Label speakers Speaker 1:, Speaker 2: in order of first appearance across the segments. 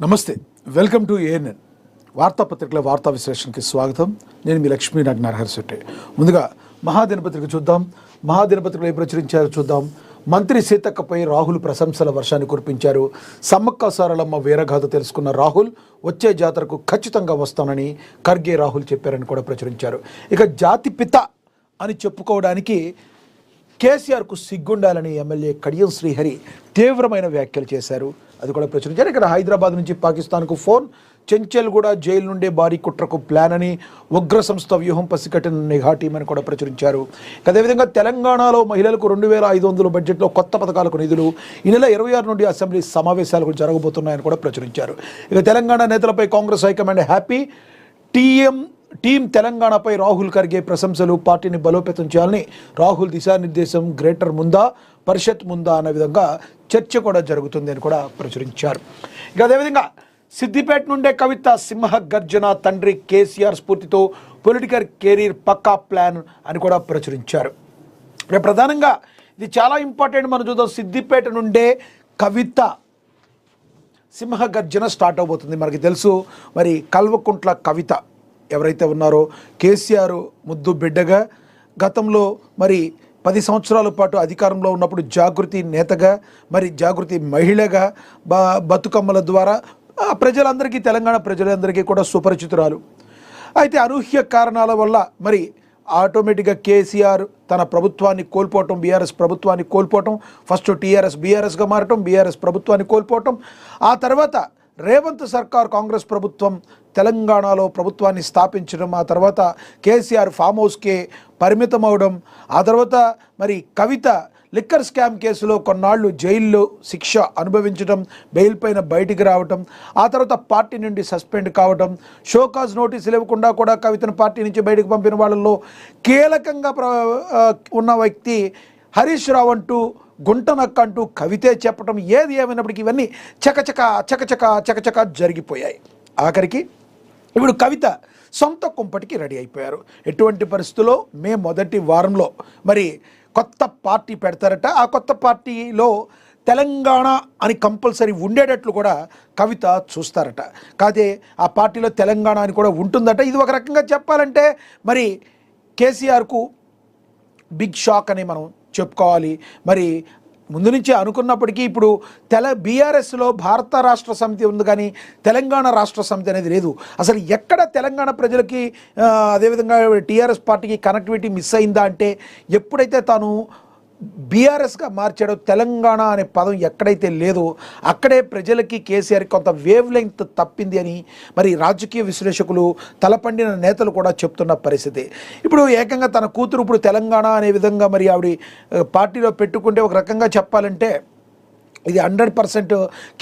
Speaker 1: నమస్తే, welcome to ANN వార్తాపత్రికల వార్తా విశ్లేషణకి స్వాగతం. నేను మీ లక్ష్మీ నరహరి శెట్టి. ముందుగా మహాదినపత్రిక చూద్దాం. మహాదినపత్రికలు ఏం ప్రచురించారో చూద్దాం. మంత్రి సీతక్కపై రాహుల్ ప్రశంసల వర్షాన్ని కురిపించారు. సమ్మక్క సారలమ్మ వీరగాథ తెలుసుకున్న రాహుల్ వచ్చే జాతరకు ఖచ్చితంగా వస్తానని ఖర్గే రాహుల్ చెప్పారని కూడా ప్రచురించారు. ఇక జాతిపిత అని చెప్పుకోవడానికి కేసీఆర్కు సిగ్గుండాలని ఎమ్మెల్యే కడియం శ్రీహరి తీవ్రమైన వ్యాఖ్యలు చేశారు. అది కూడా ప్రచురించారు. ఇక్కడ హైదరాబాద్ నుంచి పాకిస్తాన్కు ఫోన్, చెంచెల్గూడ జైలు నుండే భారీ కుట్రకు ప్లాన్ అని ఉగ్ర సంస్థ వ్యూహం పసికట్టిన నిఘా టీం అని కూడా ప్రచురించారు. అదేవిధంగా తెలంగాణలో మహిళలకు 2500 బడ్జెట్లో కొత్త పథకాలకు నిధులు ఈ నెల 26 నుండి అసెంబ్లీ సమావేశాలు జరగబోతున్నాయని కూడా ప్రచురించారు. ఇక తెలంగాణ నేతలపై కాంగ్రెస్ హైకమాండ్ హ్యాపీ. టీం తెలంగాణపై రాహుల్ ఖర్గే ప్రశంసలు. పార్టీని బలోపేతం చేయాలని రాహుల్ దిశానిర్దేశం. గ్రేటర్ ముందా పరిషత్ ముందా అనే విధంగా చర్చ కూడా జరుగుతుంది అని కూడా ప్రచురించారు. ఇక అదేవిధంగా సిద్దిపేట నుండే కవిత సింహ గర్జన. తండ్రి కేసీఆర్ స్ఫూర్తితో పొలిటికల్ కెరీర్ పక్కా ప్లాన్ అని కూడా ప్రచురించారు. ఇక ప్రధానంగా ఇది చాలా ఇంపార్టెంట్. మనం చూద్దాం. సిద్దిపేట నుండే కవిత సింహ గర్జన స్టార్ట్ అవబోతుంది. మనకి తెలుసు, మరి కల్వకుంట్ల కవిత ఎవరైతే ఉన్నారో కేసీఆర్ ముద్దు బిడ్డగా, గతంలో మరి 10 సంవత్సరాల పాటు అధికారంలో ఉన్నప్పుడు జాగృతి నేతగా, మరి జాగృతి మహిళగా, బతుకమ్మల ద్వారా ప్రజలందరికీ, తెలంగాణ ప్రజలందరికీ కూడా సుపరిచితురాలు. అయితే అనూహ్య కారణాల వల్ల మరి ఆటోమేటిక్గా కేసీఆర్ తన ప్రభుత్వాన్ని కోల్పోవటం, బీఆర్ఎస్ ప్రభుత్వాన్ని కోల్పోవటం, ఫస్ట్ టీఆర్ఎస్ బీఆర్ఎస్గా మారటం, బీఆర్ఎస్ ప్రభుత్వాన్ని కోల్పోవటం, ఆ తర్వాత రేవంత్ సర్కార్ కాంగ్రెస్ ప్రభుత్వం తెలంగాణలో ప్రభుత్వాన్ని స్థాపించడం, ఆ తర్వాత కేసీఆర్ ఫామ్ హౌస్కే పరిమితం అవడం, ఆ తర్వాత మరి కవిత లిక్కర్ స్కామ్ కేసులో కొన్నాళ్ళు జైల్లో శిక్ష అనుభవించడం, బెయిల్ పైన బయటికి రావటం, ఆ తర్వాత పార్టీ నుండి సస్పెండ్ కావటం, షోకాజ్ నోటీసులు ఇవ్వకుండా కూడా కవితను పార్టీ నుంచి బయటకు పంపిన వాళ్ళల్లో కీలకంగా ఉన్న వ్యక్తి హరీష్ రావు అంటూ, గుంటనక్క అంటూ కవితే చెప్పటం. ఏది ఏమైనప్పటికీ ఇవన్నీ చకచక జరిగిపోయాయి. ఆఖరికి ఇప్పుడు కవిత సొంత కుంపటికి రెడీ అయిపోయారు. ఎటువంటి పరిస్థితుల్లో మే మొదటి వారంలో మరి కొత్త పార్టీ పెడతారట. ఆ కొత్త పార్టీలో తెలంగాణ అని కంపల్సరీ ఉండేటట్లు కూడా కవిత చూస్తారట. కాదే ఆ పార్టీలో తెలంగాణ అని కూడా ఉంటుందట. ఇది ఒక రకంగా చెప్పాలంటే మరి కేసీఆర్కు బిగ్ షాక్ అని మనం చెప్పుకోవాలి. మరి ముందు నుంచి అనుకున్నప్పటికీ ఇప్పుడు బీఆర్ఎస్లో భారత రాష్ట్ర సమితి ఉంది, కానీ తెలంగాణ రాష్ట్ర సమితి అనేది లేదు. అసలు ఎక్కడ తెలంగాణ ప్రజలకి అదేవిధంగా టీఆర్ఎస్ పార్టీకి కనెక్టివిటీ మిస్ అయిందా అంటే, ఎప్పుడైతే తాను బీఆర్ఎస్గా మార్చాడో తెలంగాణ అనే పదం ఎక్కడైతే లేదో అక్కడే ప్రజలకి కేసీఆర్ కొంత వేవ్ లెంగ్త్ తప్పింది అని మరి రాజకీయ విశ్లేషకులు, తలపండిన నేతలు కూడా చెప్తున్న పరిస్థితి. ఇప్పుడు ఏకంగా తన కూతురు ఇప్పుడు తెలంగాణ అనే విధంగా మరి ఆవిడ పార్టీలో పెట్టుకుంటే ఒక రకంగా చెప్పాలంటే ఇది 100%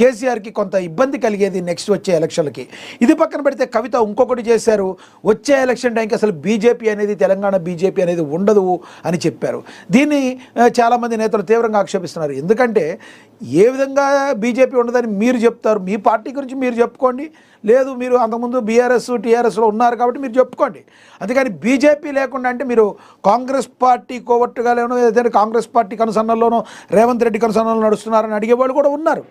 Speaker 1: కేసీఆర్కి కొంత ఇబ్బంది కలిగేది నెక్స్ట్ వచ్చే ఎలక్షన్లకి. ఇది పక్కన పెడితే కవిత ఇంకొకటి చేశారు. వచ్చే ఎలక్షన్ టైంకి అసలు బీజేపీ అనేది, తెలంగాణ బీజేపీ అనేది ఉండదు అని చెప్పారు. దీన్ని చాలామంది నేతలు తీవ్రంగా ఆక్షేపిస్తున్నారు. ఎందుకంటే ఏ విధంగా బీజేపీ ఉండదని మీరు చెప్తారు? మీ పార్టీ గురించి మీరు చెప్పుకోండి. లేదు, మీరు అంతకుముందు బీఆర్ఎస్ టీఆర్ఎస్లో ఉన్నారు కాబట్టి మీరు చెప్పుకోండి. అందుకని బీజేపీ లేకుండా అంటే మీరు కాంగ్రెస్ పార్టీ కోవట్టుగాలేనో, ఏదైనా కాంగ్రెస్ పార్టీ కనుసన్నల్లోనో రేవంత్ రెడ్డి కనుసన్నల్లో నడుస్తున్నారని అడిగేవాళ్ళు కూడా ఉన్నారు.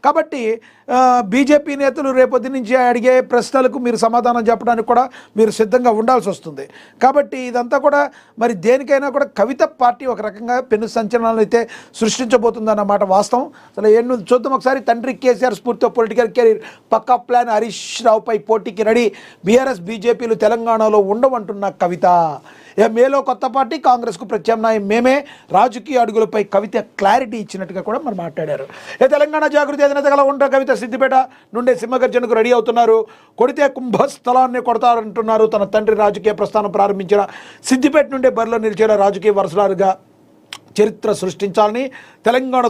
Speaker 1: కాబట్టి బీజేపీ నేతలు రేపొద్దు నుంచి అడిగే ప్రశ్నలకు మీరు సమాధానం చెప్పడానికి కూడా మీరు సిద్ధంగా ఉండాల్సి వస్తుంది. కాబట్టి ఇదంతా కూడా మరి దేనికైనా కూడా కవిత పార్టీ ఒక రకంగా పెను సంచలనాలు అయితే సృష్టించబోతుందన్నమాట వాస్తవం. అసలు ఏం చూద్దాం ఒకసారి. తండ్రి కేసీఆర్ స్ఫూర్తితో పొలిటికల్ కెరీర్ పక్కా ప్లాన్. హరీష్ రావుపై పోటీకి రెడీ. బీఆర్ఎస్ బీజేపీలు తెలంగాణలో ఉండవంటున్న కవిత. మేలో కొత్త పార్టీ, కాంగ్రెస్కు ప్రత్యామ్నాయం మేమే. రాజకీయ అడుగులపై కవిత క్లారిటీ ఇచ్చినట్టుగా కూడా మరి మాట్లాడారు. తెలంగాణ జాగృతి అధినేతగా ఉండే కవిత సిద్దిపేట నుండే సింహగర్జనకు రెడీ అవుతున్నారు. కొడితే కుంభస్థలాన్ని కొడతారంటున్నారు. తన తండ్రి రాజకీయ ప్రస్థానం ప్రారంభించిన సిద్దిపేట నుండే బరిలో నిలిచిన రాజకీయ వరసలారుగా చరిత్ర సృష్టించాలని, తెలంగాణ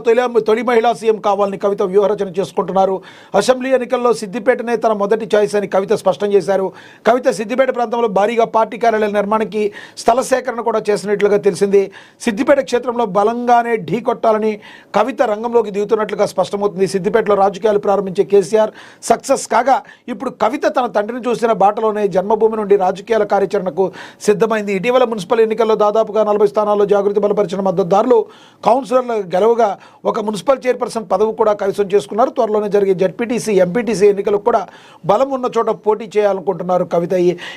Speaker 1: తొలి మహిళా సీఎం కావాలని కవిత వ్యూహరచన చేసుకుంటున్నారు. అసెంబ్లీ ఎన్నికల్లో సిద్దిపేటనే తన మొదటి చాయిస్ అని కవిత స్పష్టం చేశారు. కవిత సిద్దిపేట ప్రాంతంలో భారీగా పార్టీ కార్యాలయాల నిర్మాణానికి స్థల సేకరణ కూడా చేసినట్లుగా తెలిసింది. సిద్దిపేట క్షేత్రంలో బలంగానే ఢీ కొట్టాలని కవిత రంగంలోకి దిగుతున్నట్లుగా స్పష్టమవుతుంది. సిద్దిపేటలో రాజకీయాలు ప్రారంభించే కేసీఆర్ సక్సెస్ కాగా ఇప్పుడు కవిత తన తండ్రిని చూసిన బాటలోనే జన్మభూమి నుండి రాజకీయాల కార్యాచరణకు సిద్ధమైంది. ఇటీవల మున్సిపల్ ఎన్నికల్లో దాదాపుగా 40 స్థానాల్లో జాగృతి బలపరిచిన మద్దతు మద్దతుదారులు కౌన్సిలర్లు గెలవగా ఒక మున్సిపల్ చైర్పర్సన్ పదవి కూడా కైవసం చేసుకున్నారు. త్వరలోనే జరిగే జడ్పీటీసీ ఎంపీటీసీ ఎన్నికలకు కూడా బలం ఉన్న చోట పోటీ చేయాలనుకుంటున్నారు కవిత.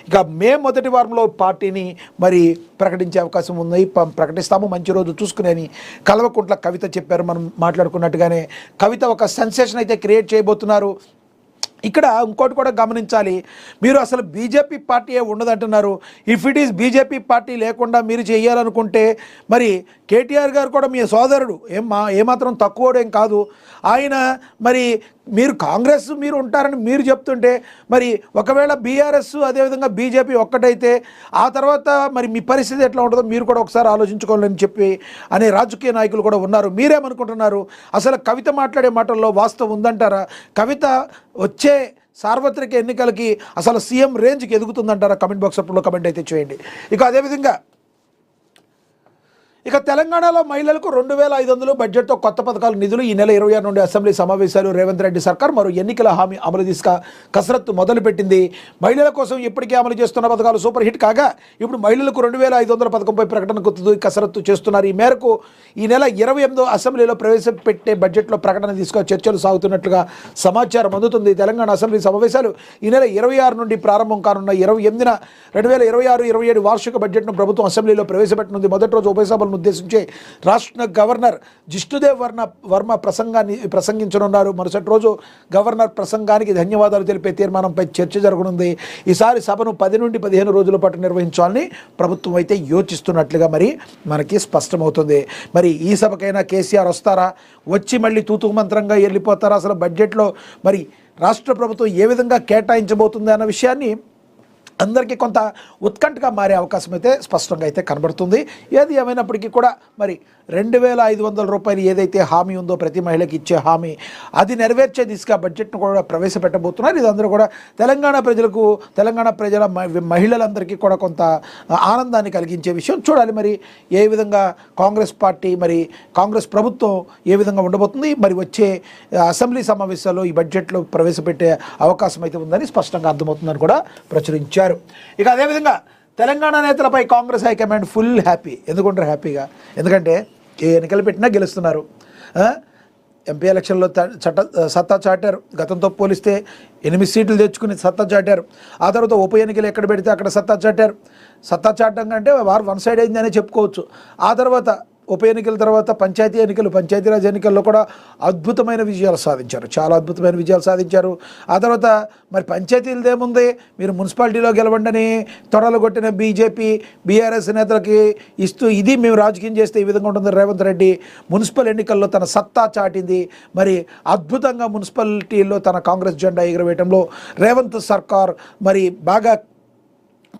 Speaker 1: ఇక మే మొదటి వారంలో పార్టీని మరి ప్రకటించే అవకాశం ఉంది, ప్రకటిస్తాము మంచి రోజు చూసుకుని అని కల్వకుంట్ల కవిత చెప్పారు. మనం మాట్లాడుకున్నట్టుగానే కవిత ఒక సెన్సేషన్ అయితే క్రియేట్ చేయబోతున్నారు. ఇక్కడ ఇంకోటి కూడా గమనించాలి, మీరు అసలు బీజేపీ పార్టీ ఉండదంటున్నారు. If it is BJP party లేకుండా మీరు చేయాలనుకుంటే మరి కేటీఆర్ గారు కూడా మీ సోదరుడు, ఏమాత్రం తక్కువడేం కాదు ఆయన. మరి మీరు కాంగ్రెస్ మీరు ఉంటారని మీరు చెప్తుంటే మరి ఒకవేళ బీఆర్ఎస్ అదేవిధంగా బీజేపీ ఒక్కటైతే ఆ తర్వాత మరి మీ పరిస్థితి ఎట్లా ఉంటుందో మీరు కూడా ఒకసారి ఆలోచించుకోవాలని చెప్పి అనే రాజకీయ నాయకులు కూడా ఉన్నారు. మీరేమనుకుంటున్నారు? అసలు కవిత మాట్లాడే మాటల్లో వాస్తవం ఉందంటారా? కవిత వచ్చే సార్వత్రిక ఎన్నికలకి అసలు సీఎం రేంజ్కి ఎదుగుతుందంటారా? కమెంట్ బాక్స్ అప్పుడు కమెంట్ అయితే చేయండి. ఇక అదేవిధంగా తెలంగాణలో మహిళలకు 2500 బడ్జెట్తో కొత్త పథకాలు నిధులు. ఈ నెల 26 నుండి అసెంబ్లీ సమావేశాలు. రేవంత్ రెడ్డి సర్కార్ మరో ఎన్నికల హామీ అమలు దిశగా కసరత్తు మొదలుపెట్టింది. మహిళల కోసం ఇప్పటికే అమలు చేస్తున్న పథకాలు సూపర్ హిట్ కాగా ఇప్పుడు మహిళలకు 2500 పథకంపై ప్రకటనకు కసరత్తు చేస్తున్నారు. ఈ మేరకు ఈ నెల 28 అసెంబ్లీలో ప్రవేశపెట్టే బడ్జెట్లో ప్రకటన దిశగా చర్చలు సాగుతున్నట్లుగా సమాచారం అందుతుంది. తెలంగాణ అసెంబ్లీ సమావేశాలు ఈ నెల 26 నుండి ప్రారంభం కానున్న 28న 2026-27 వార్షిక బడ్జెట్ను ప్రభుత్వం అసెంబ్లీలో ప్రవేశపెట్టనుంది. మొదటి రోజు ఉభయ సభలను ఉద్దేశించి రాష్ట్ర గవర్నర్ జిష్ణుదేవ్ వర్మ ప్రసంగించనున్నారు. మరుసటి రోజు గవర్నర్ ప్రసంగానికి ధన్యవాదాలు తెలిపే తీర్మానంపై చర్చ జరగనుంది. ఈసారి సభను 10 నుండి 15 రోజుల పాటు నిర్వహించాలని ప్రభుత్వం అయితే యోచిస్తున్నట్లుగా మరి మనకి స్పష్టమవుతుంది. మరి ఈ సభకైనా కేసీఆర్ వస్తారా, వచ్చి మళ్ళీ తూతూ మంత్రంగా వెళ్ళిపోతారా? అసలు బడ్జెట్లో మరి రాష్ట్ర ప్రభుత్వం ఏ విధంగా కేటాయించబోతుంది అన్న విషయాన్ని అందరికీ కొంత ఉత్కంఠగా మారే అవకాశం అయితే స్పష్టంగా అయితే కనబడుతుంది. ఏది ఏమైనప్పటికీ కూడా మరి 2500 రూపాయలు ఏదైతే హామీ ఉందో ప్రతి మహిళకి ఇచ్చే హామీ అది నెరవేర్చే దిశగా బడ్జెట్ను కూడా ప్రవేశపెట్టబోతున్నారు. ఇదందరూ కూడా తెలంగాణ ప్రజల మహిళలందరికీ కూడా కొంత ఆనందాన్ని కలిగించే విషయం. చూడాలి మరి ఏ విధంగా కాంగ్రెస్ పార్టీ మరి కాంగ్రెస్ ప్రభుత్వం ఏ విధంగా ఉండబోతుంది. మరి వచ్చే అసెంబ్లీ సమావేశాల్లో ఈ బడ్జెట్లో ప్రవేశపెట్టే అవకాశం అయితే ఉందని స్పష్టంగా అర్థమవుతుందని కూడా ప్రచురించారు. ఇక అదేవిధంగా తెలంగాణ నేతలపై కాంగ్రెస్ హైకమాండ్ ఫుల్ హ్యాపీ. ఎందుకుంటారు హ్యాపీగా? ఎందుకంటే ఏ ఎన్నికలు పెట్టినా గెలుస్తున్నారు. ఎంపీ ఎలక్షన్లో సత్తా చాటారు. గతంతో పోలిస్తే 8 సీట్లు తెచ్చుకుని సత్తా చాటారు. ఆ తర్వాత ఉప ఎన్నికలు ఎక్కడ పెడితే అక్కడ సత్తా చాటారు. సత్తా చాటం కంటే వారు వన్ సైడ్ అయిందనే చెప్పుకోవచ్చు. ఆ తర్వాత ఉప ఎన్నికల తర్వాత పంచాయతీరాజ్ ఎన్నికల్లో కూడా అద్భుతమైన విజయాలు సాధించారు. చాలా అద్భుతమైన విజయాలు సాధించారు. ఆ తర్వాత మరి పంచాయతీలదేముంది, మీరు మున్సిపాలిటీలో గెలవండని తొడలు కొట్టిన బీజేపీ బీఆర్ఎస్ నేతలకి ఇస్తూ ఇది మేము రాజకీయం చేస్తే ఈ విధంగా ఉంటుంది. రేవంత్ రెడ్డి మున్సిపల్ ఎన్నికల్లో తన సత్తా చాటింది. మరి అద్భుతంగా మున్సిపాలిటీల్లో తన కాంగ్రెస్ జెండా ఎగురవేయడంలో రేవంత్ సర్కార్ మరి బాగా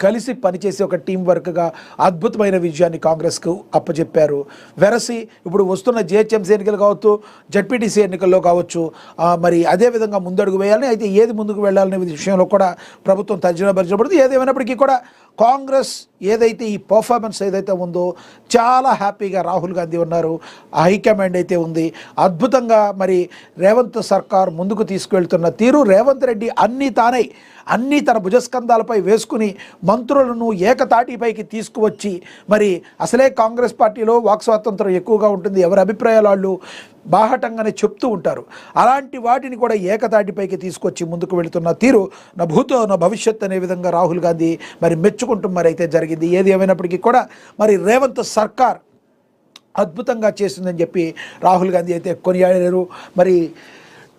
Speaker 1: కలిసి పనిచేసి ఒక టీం వర్క్గా అద్భుతమైన విజయాన్ని కాంగ్రెస్కు అప్పచెప్పారు. వెరసి ఇప్పుడు వస్తున్న జిహెచ్ఎంసీ ఎన్నికలు కావచ్చు, జడ్పీటీసీ ఎన్నికల్లో కావచ్చు మరి అదేవిధంగా ముందడుగు వేయాలని, అయితే ఏది ముందుకు వెళ్ళాలనే విషయంలో కూడా ప్రభుత్వం తర్జనపడుతుంది. ఏదేమైనప్పటికీ కూడా కాంగ్రెస్ ఏదైతే ఈ పర్ఫార్మెన్స్ ఏదైతే ఉందో చాలా హ్యాపీగా రాహుల్ గాంధీ ఉన్నారు, హైకమాండ్ అయితే ఉంది. అద్భుతంగా మరి రేవంత్ సర్కార్ ముందుకు తీసుకువెళ్తున్న తీరు, రేవంత్ రెడ్డి అన్నీ తన భుజస్కంధాలపై వేసుకుని మంత్రులను ఏకతాటిపైకి తీసుకువచ్చి మరి అసలే కాంగ్రెస్ పార్టీలో వాక్ స్వాతంత్రం ఎక్కువగా ఉంటుంది. ఎవరి అభిప్రాయాలు వాళ్ళు బాహటంగానే చెప్తూ ఉంటారు. అలాంటి వాటిని కూడా ఏకతాటిపైకి తీసుకొచ్చి ముందుకు వెళుతున్న తీరు నా భూతో నా భవిష్యత్ అనే విధంగా రాహుల్ గాంధీ మరి మెచ్చుకుంటూ మరి అయితే జరిగింది. ఏది ఏమైనప్పటికీ కూడా మరి రేవంత్ సర్కార్ అద్భుతంగా చేసిందని చెప్పి రాహుల్ గాంధీ అయితే కొనియాడారు. మరి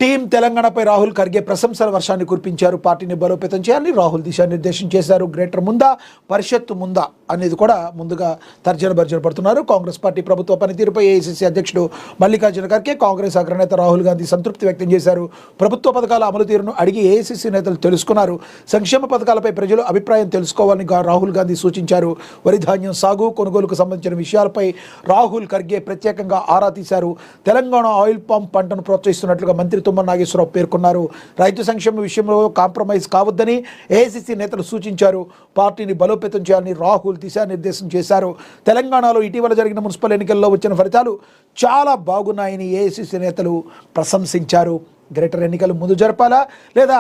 Speaker 1: టీం తెలంగాణపై రాహుల్ ఖర్గే ప్రశంసల వర్షాన్ని కురిపించారు. పార్టీని బలోపేతం చేయాలని రాహుల్ దిశానిర్దేశం చేశారు. గ్రేటర్ ముందా పరిషత్తు ముందా అనేది కూడా ముందుగా తర్జన పడుతున్నారు. కాంగ్రెస్ పార్టీ ప్రభుత్వ పనితీరుపై ఏఐసీసీ అధ్యక్షుడు మల్లికార్జున ఖర్గే, కాంగ్రెస్ అగ్రనేత రాహుల్ గాంధీ సంతృప్తి వ్యక్తం చేశారు. ప్రభుత్వ పథకాల అమలు తీరును అడిగి ఏఐసీసీ నేతలు తెలుసుకున్నారు. సంక్షేమ పథకాలపై ప్రజలు అభిప్రాయం తెలుసుకోవాలని రాహుల్ గాంధీ సూచించారు. వరి ధాన్యం సాగు కొనుగోలుకు సంబంధించిన విషయాలపై రాహుల్ ఖర్గే ప్రత్యేకంగా ఆరా తీశారు. తెలంగాణ ఆయిల్ పామ్ పంటను ప్రోత్సహిస్తున్నట్లుగా మంత్రి తుమ్మల నాగేశ్వరరావు పేర్కొన్నారు. రైతు సంక్షేమ విషయంలో కాంప్రమైజ్ కావద్దని ఏఐసీసీ నేతలు సూచించారు. పార్టీని బలోపేతం చేయాలని రాహుల్ దిశానిర్దేశం చేశారు. తెలంగాణలో ఇటీవల జరిగిన మున్సిపల్ ఎన్నికల్లో వచ్చిన ఫలితాలు చాలా బాగున్నాయని ఏఐసీసీ నేతలు ప్రశంసించారు. గ్రేటర్ ఎన్నికలు ముందు జరపాలా లేదా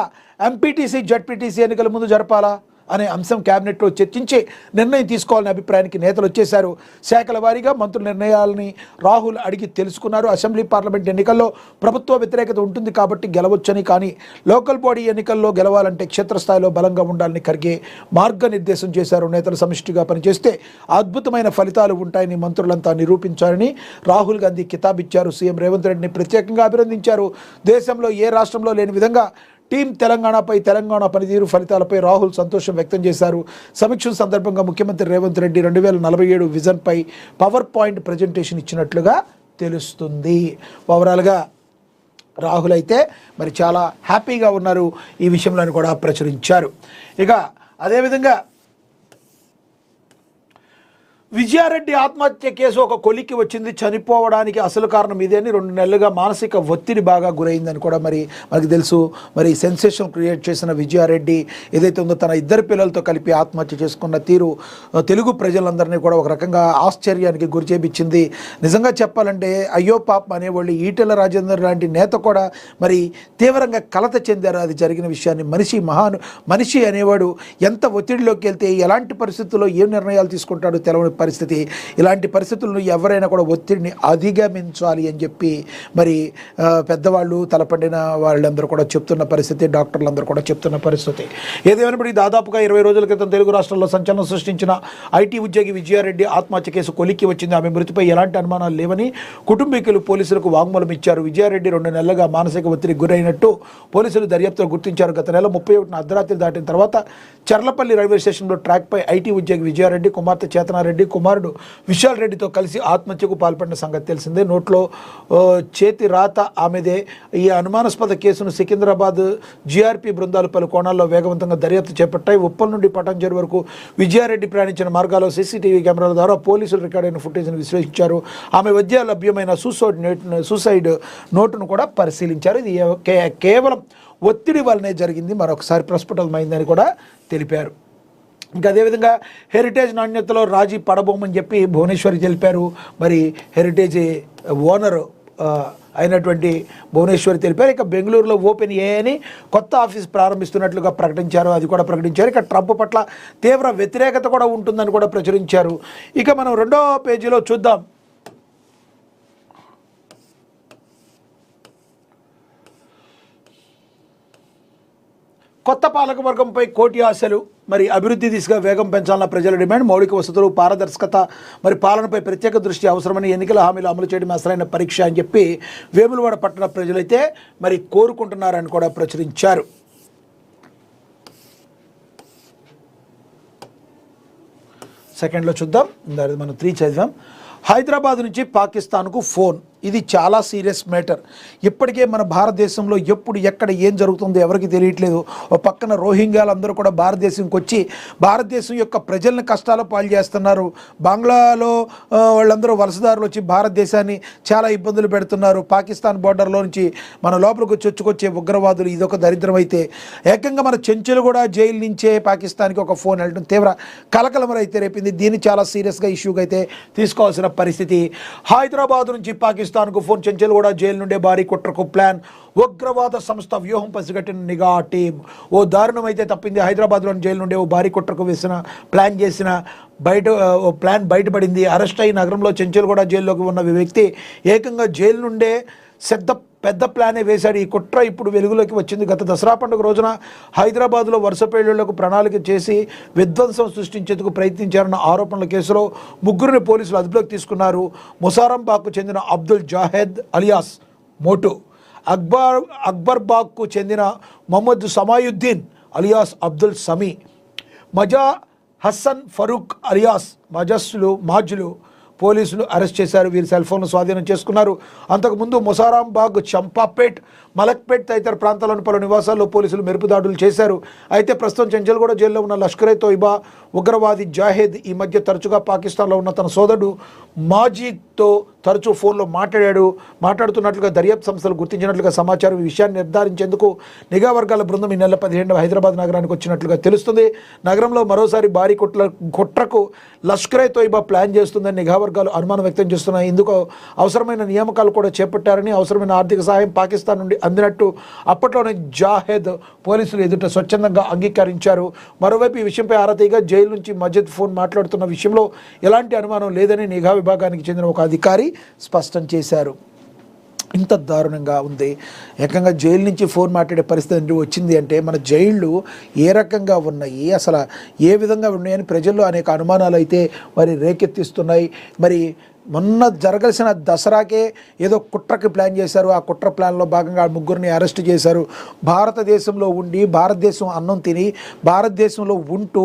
Speaker 1: ఎంపీటీసీ జడ్పీటీసీ ఎన్నికలు ముందు జరపాలా? అనే అంశం కేబినెట్లో చర్చించి నిర్ణయం తీసుకోవాలనే అభిప్రాయానికి నేతలు వచ్చేశారు. శాఖల వారీగా మంత్రుల నిర్ణయాలని రాహుల్ అడిగి తెలుసుకున్నారు. అసెంబ్లీ పార్లమెంట్ ఎన్నికల్లో ప్రభుత్వ వ్యతిరేకత ఉంటుంది కాబట్టి గెలవచ్చని, కానీ లోకల్ బాడీ ఎన్నికల్లో గెలవాలంటే క్షేత్రస్థాయిలో బలంగా ఉండాలని ఖర్గే మార్గనిర్దేశం చేశారు. నేతలు సమిష్టిగా పనిచేస్తే అద్భుతమైన ఫలితాలు ఉంటాయని మంత్రులంతా నిరూపించారని రాహుల్ గాంధీ కితాబిచ్చారు. సీఎం రేవంత్ రెడ్డిని ప్రత్యేకంగా అభినందించారు. దేశంలో ఏ రాష్ట్రంలో లేని విధంగా టీం తెలంగాణపై, తెలంగాణ పనితీరు ఫలితాలపై రాహుల్ సంతోషం వ్యక్తం చేశారు. సమీక్ష సందర్భంగా ముఖ్యమంత్రి రేవంత్ రెడ్డి 2047 విజన్పై పవర్ పాయింట్ ప్రజెంటేషన్ ఇచ్చినట్లుగా తెలుస్తుంది. ఓవరాల్గా రాహుల్ అయితే మరి చాలా హ్యాపీగా ఉన్నారు ఈ విషయంలో కూడా ప్రచురించారు. ఇక అదేవిధంగా విజయారెడ్డి ఆత్మహత్య కేసు ఒక కొలిక్కి వచ్చింది. చనిపోవడానికి అసలు కారణం ఇదే అని 2 నెలలుగా మానసిక ఒత్తిడి బాగా గురైందని కూడా మనకి తెలుసు. మరి సెన్సేషన్ క్రియేట్ చేసిన విజయారెడ్డి ఏదైతే ఉందో తన 2 పిల్లలతో కలిపి ఆత్మహత్య చేసుకున్న తీరు తెలుగు ప్రజలందరినీ కూడా ఒక రకంగా ఆశ్చర్యానికి గురి చేయించింది. నిజంగా చెప్పాలంటే అయ్యో పాపం అనేవాళ్ళు ఈటెల రాజేందర్ లాంటి నేత కూడా మరి తీవ్రంగా కలత చెందారు అది జరిగిన విషయాన్ని. మనిషి అనేవాడు ఎంత ఒత్తిడిలోకి వెళ్తే ఎలాంటి పరిస్థితుల్లో ఏం నిర్ణయాలు తీసుకుంటాడో తెలవని పరిస్థితి. ఇలాంటి పరిస్థితులను ఎవరైనా కూడా ఒత్తిడిని అధిగమించాలి అని చెప్పి మరి పెద్దవాళ్ళు తలపడిన వాళ్ళందరూ కూడా చెప్తున్న పరిస్థితి, డాక్టర్లందరూ కూడా చెప్తున్న పరిస్థితి. ఏదేమైనప్పటికీ దాదాపుగా 20 రోజుల క్రితం తెలుగు రాష్ట్రాల్లో సంచలనం సృష్టించిన ఐటీ ఉద్యోగి విజయారెడ్డి ఆత్మహత్య కేసు కొలిక్కి వచ్చింది. ఆమె మృతిపై ఎలాంటి అనుమానాలు లేవని కుటుంబీకులు పోలీసులకు వాంగ్మూలం ఇచ్చారు. విజయారెడ్డి 2 నెలలుగా మానసిక ఒత్తిడికి గురైనట్టు పోలీసులు దర్యాప్తులో గుర్తించారు. గత నెల 31 అర్ధరాత్రి దాటిన తర్వాత చర్లపల్లి రైల్వే స్టేషన్లో ట్రాక్పై ఐటీ ఉద్యోగి విజయారెడ్డి కుమార్తె చేతనారెడ్డి కుమారుడు విశాల్ రెడ్డితో కలిసి ఆత్మహత్యకు పాల్పడిన సంగతి తెలిసిందే. నోట్లో చేతి రాత ఆమెదే. ఈ అనుమానాస్పద కేసును సికింద్రాబాద్ జీఆర్పీ బృందాలు పలు కోణాల్లో వేగవంతంగా దర్యాప్తు చేపట్టాయి. ఉప్పల్ నుండి పటాన్చెరు వరకు విజయారెడ్డి ప్రయాణించిన మార్గాల్లో సీసీటీవీ కెమెరాల ద్వారా పోలీసులు రికార్డైన ఫుటేజ్ను విశ్లేషించారు. ఆమె వద్ద లభ్యమైన సూసైడ్ నోటును కూడా పరిశీలించారు. ఇది కేవలం ఒత్తిడి వల్లనే జరిగింది, మరొకసారి ప్రస్ఫుటమైందని కూడా తెలిపారు. ఇంకా అదేవిధంగా హెరిటేజ్ నాణ్యతలో రాజీ పడబోమని చెప్పి భువనేశ్వరి తెలిపారు. మరి హెరిటేజ్ ఓనర్ అయినటువంటి భువనేశ్వరి తెలిపారు. ఇక బెంగళూరులో ఓపెన్ ఏఐని కొత్త ఆఫీస్ ప్రారంభిస్తున్నట్లుగా ప్రకటించారు. అది కూడా ప్రకటించారు. ఇక ట్రంప్ పట్ల తీవ్ర వ్యతిరేకత కూడా ఉంటుందని కూడా ప్రచురించారు. ఇక మనం 2వ పేజీలో చూద్దాం. కొత్త పాలకవర్గంపై కోటి ఆశలు. మరి అభివృద్ధి దిశగా వేగం పెంచాలన్న ప్రజల డిమాండ్. మౌలిక వసతులు, పారదర్శకత, మరి పాలనపై ప్రత్యేక దృష్టి అవసరమని, ఎన్నికల హామీలు అమలు చేయడం అసలైన పరీక్ష అని చెప్పి వేములవాడ పట్టణ ప్రజలైతే మరి కోరుకుంటున్నారని కూడా ప్రచురించారు. సెకండ్లో చూద్దాం. మనం 3 చదివాం. హైదరాబాద్ నుంచి పాకిస్తాన్కు ఫోన్. ఇది చాలా సీరియస్ మ్యాటర్. ఇప్పటికే మన భారతదేశంలో ఎప్పుడు ఎక్కడ ఏం జరుగుతుందో ఎవరికి తెలియట్లేదు. ఒక పక్కన రోహింగ్యాలందరూ కూడా భారతదేశంకి వచ్చి భారతదేశం యొక్క ప్రజల్ని కష్టాల పాలు చేస్తున్నారు. బంగ్లాలో వాళ్ళందరూ వలసదారులు వచ్చి భారతదేశాన్ని చాలా ఇబ్బందులు పెడుతున్నారు. పాకిస్తాన్ బోర్డర్లో నుంచి మన లోపలికి చొచ్చుకొచ్చే ఉగ్రవాదులు ఇదొక దరిద్రం. అయితే ఏకంగా మన చెంచులు కూడా జైలు నుంచే పాకిస్తాన్కి ఒక ఫోన్ వెళ్ళడం తీవ్ర కలకలం అయితే రేపింది. దీన్ని చాలా సీరియస్గా ఇష్యూగా అయితే తీసుకోవాల్సిన పరిస్థితి. హైదరాబాద్ నుంచి పాకిస్తాన్కు ఫోన్. చెంచల్గూడ జైలు నుండే భారీ కుట్రకు ప్లాన్. ఉగ్రవాద సంస్థ వ్యూహం పసిగట్టిన నిఘా టీం. ఓ దారుణం అయితే తప్పింది. హైదరాబాద్లోని జైలు నుండే ఓ భారీ కుట్రకు ప్లాన్ చేసిన ప్లాన్ బయటపడింది. అరెస్ట్ అయి నగరంలో చెంచల్గూడ జైల్లోకి ఉన్న వ్యక్తి ఏకంగా జైలు నుండే పెద్ద ప్లానే వేశాడు. ఈ కుట్ర ఇప్పుడు వెలుగులోకి వచ్చింది. గత దసరా పండుగ రోజున హైదరాబాద్లో వరుస పేలుళ్లకు ప్రణాళిక చేసి విధ్వంసం సృష్టించేందుకు ప్రయత్నించారన్న ఆరోపణల కేసులో 3 పోలీసులు అదుపులోకి తీసుకున్నారు. ముసారంబాగ్కు చెందిన అబ్దుల్ జాహెద్ అలియాస్ మోటు, అక్బర్బాగ్కు చెందిన మొహమ్మద్ సమాయుద్దీన్ అలియాస్ అబ్దుల్ సమీ, మజా హసన్ ఫరూక్ అలియాస్ మాజులు పోలీసులు అరెస్ట్ చేశారు. వీరి సెల్ ఫోన్ను స్వాధీనం చేసుకున్నారు. అంతకుముందు ముసారాంబాగ్, చంపాపేట్, మలక్పేట్ తదితర ప్రాంతాల్లోని పలు నివాసాల్లో పోలీసులు మెరుపు దాడులు చేశారు. అయితే ప్రస్తుతం చెంచల్గూడ జైల్లో ఉన్న లష్కరే తోయిబా ఉగ్రవాది జాహెద్ ఈ మధ్య తరచుగా పాకిస్తాన్లో ఉన్న తన సోదరుడు మాజీద్తో తరచూ ఫోన్లో మాట్లాడుతున్నట్లుగా దర్యాప్తు సంస్థలు గుర్తించినట్లుగా సమాచారం. ఈ విషయాన్ని నిర్ధారించేందుకు నిఘా వర్గాల బృందం ఈ నెల 17వ హైదరాబాద్ నగరానికి వచ్చినట్లుగా తెలుస్తుంది. నగరంలో మరోసారి భారీ కుట్రకు లష్కరే తోయిబా ప్లాన్ చేస్తుందని నిఘా వర్గాలు అనుమానం వ్యక్తం చేస్తున్నాయి. ఇందుకు అవసరమైన నియామకాలు కూడా చేపట్టారని, అవసరమైన ఆర్థిక సహాయం పాకిస్తాన్ నుండి అందినట్టు అప్పట్లోనే జాహెద్ పోలీసులు ఎదుట స్వచ్ఛందంగా అంగీకరించారు. మరోవైపు ఈ విషయంపై ఆరాతీగా జైలు నుంచి మజిద్ ఫోన్ మాట్లాడుతున్న విషయంలో ఎలాంటి అనుమానం లేదని నిఘా విభాగానికి చెందిన ఒక అధికారి స్పష్టం చేశారు. ఇంత దారుణంగా ఉంది. ఏకంగా జైలు నుంచి ఫోన్ మాట్లాడే పరిస్థితి వచ్చింది అంటే మన జైళ్ళు ఏ రకంగా ఉన్నాయి, అసలు ఏ విధంగా ఉన్నాయని ప్రజల్లో అనేక అనుమానాలు అయితే మరి రేకెత్తిస్తున్నాయి. మరి మొన్న జరగాల్సిన దసరాకే ఏదో కుట్రకి ప్లాన్ చేశారు. ఆ కుట్ర ప్లాన్లో భాగంగా ముగ్గురిని అరెస్ట్ చేశారు. భారతదేశంలో ఉండి భారతదేశం అన్నం తిని భారతదేశంలో ఉంటూ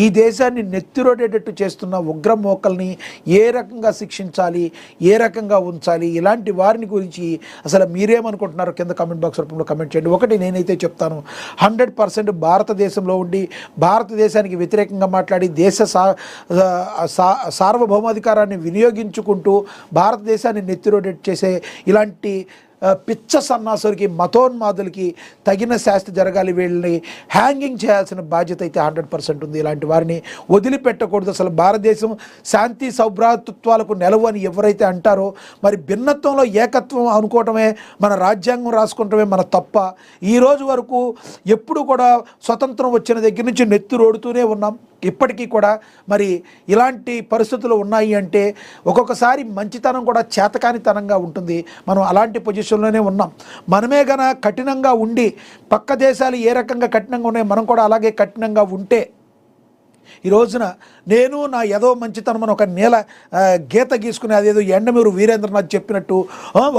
Speaker 1: ఈ దేశాన్ని నెత్తిరోడేటట్టు చేస్తున్న ఉగ్ర మోకల్ని ఏ రకంగా శిక్షించాలి, ఏ రకంగా ఉంచాలి, ఇలాంటి వారిని గురించి అసలు మీరేమనుకుంటున్నారు కింద కామెంట్ బాక్స్ రూపంలో కామెంట్ చేయండి. ఒకటి నేనైతే చెప్తాను, 100% భారతదేశంలో ఉండి భారతదేశానికి వ్యతిరేకంగా మాట్లాడి దేశ సార్వభౌమాధికారాన్ని వినియోగించుకుంటూ భారతదేశాన్ని నెత్తిరోడెట్ చేసే ఇలాంటి పిచ్చ సన్నాసులకి మతోన్మాదులకి తగిన శాస్తి జరగాలి. వీళ్ళని హ్యాంగింగ్ చేయాల్సిన బాధ్యత అయితే 100% ఉంది. ఇలాంటి వారిని వదిలిపెట్టకూడదు. అసలు భారతదేశం శాంతి సౌభ్రాతృత్వాలకు నెలవు అని ఎవరైతే అంటారో మరి భిన్నత్వంలో ఏకత్వం అనుకోవటమే మన రాజ్యాంగం రాసుకుంటమే మన తప్ప. ఈరోజు వరకు ఎప్పుడు కూడా స్వతంత్రం వచ్చిన దగ్గర నుంచి నెత్తిరోడుతూనే ఉన్నాం. ఇప్పటికీ కూడా మరి ఇలాంటి పరిస్థితులు ఉన్నాయి అంటే ఒక్కొక్కసారి మంచితనం కూడా చేతకానితనంగా ఉంటుంది. మనం అలాంటి పొజిషన్లోనే ఉన్నాం. మనమే గన కఠినంగా ఉండి పక్క దేశాలు ఏ రకంగా కఠినంగా ఉన్నాయో మనం కూడా అలాగే కఠినంగా ఉంటే ఈ రోజున నేను నా ఏదో మంచితనం అని ఒక గీత గీసుకుని, అదేదో ఎండమూరు వీరేంద్రనాథ్ చెప్పినట్టు